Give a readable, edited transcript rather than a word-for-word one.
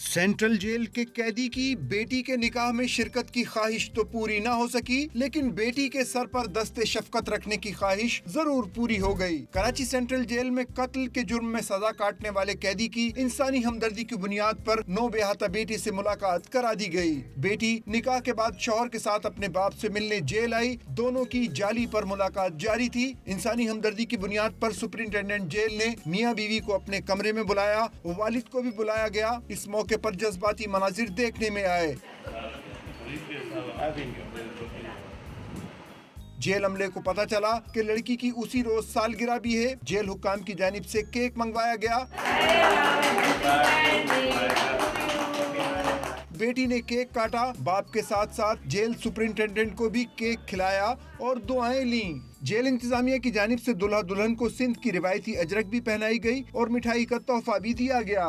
Central jail के कैदी की बेटी के निकाह में शिरकत की ख्वाहिश तो पूरी ना हो सकी, लेकिन बेटी के सर पर दस्ते शफकत रखने की ख्वाहिश जरूर पूरी हो गई। कराची सेंट्रल जेल में कत्ल के जुर्म में सजा काटने वाले कैदी की इंसानी हमदर्दी की बुनियाद पर नौबेहता बेटी से मुलाकात करा दी गई। बेटी निकाह के बाद शौहर के साथ अपने बाप से मिलने जेल आई। दोनों की जाली पर मुलाकात जारी थी। इंसानी हमदर्दी की बुनियाद पर सुपरिंटेंडेंट जेल ने मियाँ बीवी को अपने कमरे में बुलाया, वालिद को भी बुलाया गया। इस मौके पर जज्बाती मनाजिर देखने में आए। जेल अमले को पता चला कि लड़की की उसी रोज सालगिरह भी है। जेल हुक्काम की जानिब से केक मंगवाया गया। बेटी ने केक काटा। बाप के साथ साथ जेल सुपरिंटेंडेंट को भी केक खिलाया और दुआएं ली। जेल इंतजामिया की जानिब से दुल्हा दुल्हन को सिंध की रिवायती अजरक भी पहनाई गई और मिठाई का तोहफा भी दिया गया।